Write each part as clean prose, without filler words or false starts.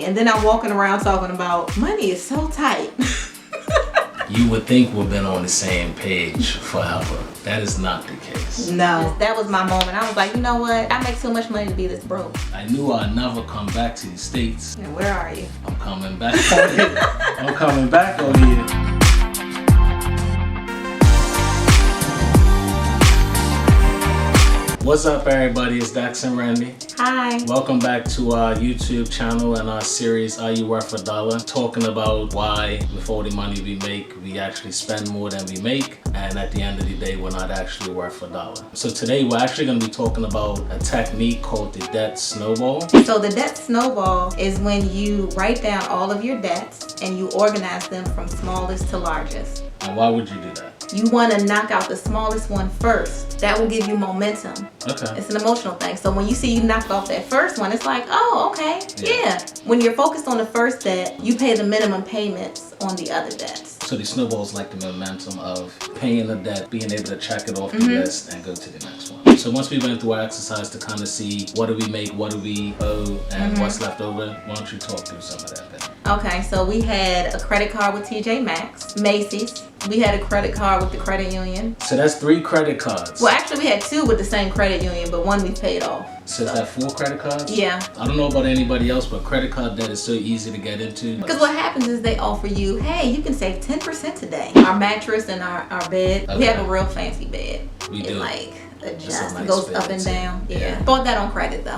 And then I'm walking around talking about money is so tight. You would think we've been on the same page forever. That is not the case. No. That was my moment. I was like, you know what? I make too much money to be this broke. I knew I'd never come back to the States. And where are you? I'm coming back over here. I'm coming back over here. What's up, everybody? It's Dex and Randi. Hi. Welcome back to our YouTube channel and our series, Are You Worth a Dollar? Talking about why with all the money we make, we actually spend more than we make. And at the end of the day, we're not actually worth a dollar. So today, we're actually going to be talking about a technique called the debt snowball. So the debt snowball is when you write down all of your debts and you organize them from smallest to largest. And why would you do that? You want to knock out the smallest one first. That will give you momentum. Okay. It's an emotional thing. So when you see you knocked off that first one, it's like, oh, okay, yeah. When you're focused on the first debt, you pay the minimum payments on the other debts. So the snowball is like the momentum of paying the debt, being able to check it off the list and go to the next one. So once we went through our exercise to kind of see what do we make, what do we owe, and what's left over, why don't you talk through some of that then? Okay, so we had a credit card with TJ Maxx, Macy's. We had a credit card with the credit union. So that's 3 credit cards. Well, actually we had 2 with the same credit union, but one we paid off. So is that 4 credit cards? Yeah. I don't know about anybody else, but credit card debt is so easy to get into. Because what happens is they offer you, hey, you can save 10% today. Our mattress and our bed, we have a real fancy bed. We do. It like adjusts, nice goes bed, up and too. down. Yeah. Yeah. Bought that on credit though.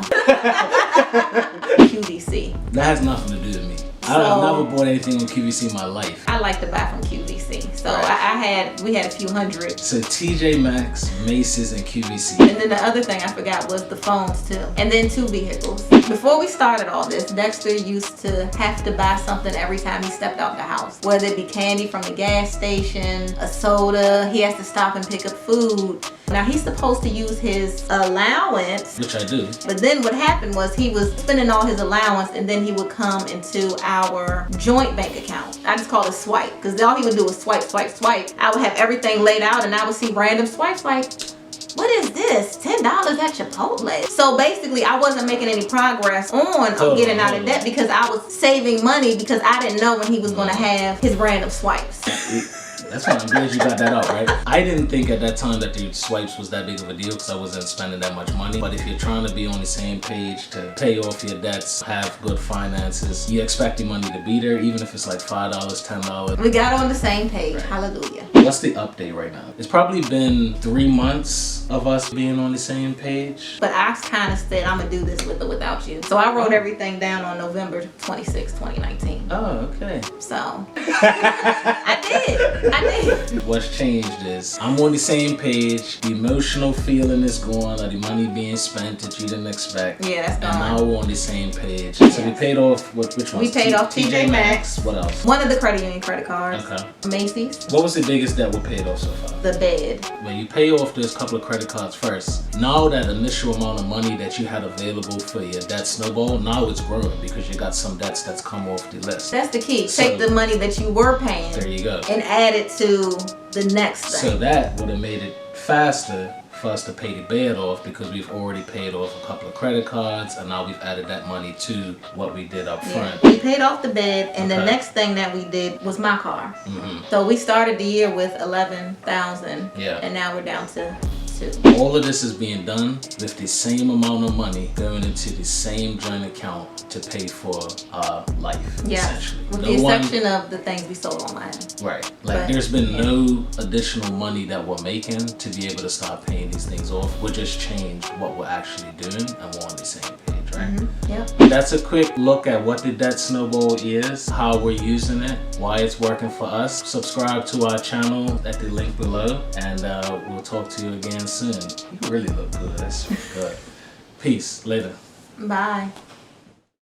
QVC. That has nothing to do with me. I've never bought anything on QVC in my life. I like to buy from QVC. So Right. we had a few hundred. So TJ Maxx, Macy's, and QVC. And then the other thing I forgot was the phones too. And then 2 vehicles. Before we started all this, Dexter used to have to buy something every time he stepped out the house. Whether it be candy from the gas station, a soda, he has to stop and pick up food. Now he's supposed to use his allowance. Which I do. But then what happened was he was spending all his allowance and then he would come into our joint bank account. I just call it swipe because all he would do was swipe, swipe, swipe. I would have everything laid out and I would see random swipes like, what is this? $10 at Chipotle. So basically I wasn't making any progress on getting out of debt because I was saving money because I didn't know when he was going to have his random swipes. That's why I'm glad you got that out, right? I didn't think at that time that the swipes was that big of a deal because I wasn't spending that much money. But if you're trying to be on the same page to pay off your debts, have good finances, you expect your money to be there, even if it's like $5, $10. We got on the same page. Right. Hallelujah. What's the update right now? It's probably been 3 months of us being on the same page. But I kind of said I'm going to do this with or without you. So I wrote everything down on November 26, 2019. Oh, okay. So I did. What's changed is I'm on the same page. The emotional feeling is gone, or the money being spent that you didn't expect. Yeah, that's gone. And now we're on the same page. So we paid off which one? We paid off TJ Maxx. What else? One of the credit union credit cards. Okay. Macy's. What was the biggest debt we paid off so far? The bed. When you pay off those couple of credit cards first, now that initial amount of money that you had available for your debt snowball, now it's growing because you got some debts that's come off the list. That's the key. Take the money that you were paying. There you go. And add it to the next thing. So that would have made it faster for us to pay the bed off because we've already paid off a couple of credit cards and now we've added that money to what we did up front. We paid off the bed and the next thing that we did was my car. So we started the year with $11,000 and now we're down to 2. All of this is being done with the same amount of money going into the same joint account to pay for our life, essentially. With the exception of the things we sold online. Right. Like there's been no additional money that we're making to be able to start paying these things off. We'll just change what we're actually doing and we're on the same page, right? Yep. That's a quick look at what the debt snowball is, how we're using it, why it's working for us. Subscribe to our channel at the link below and we'll talk to you again soon. You really look good. That's good. Peace. Later. Bye.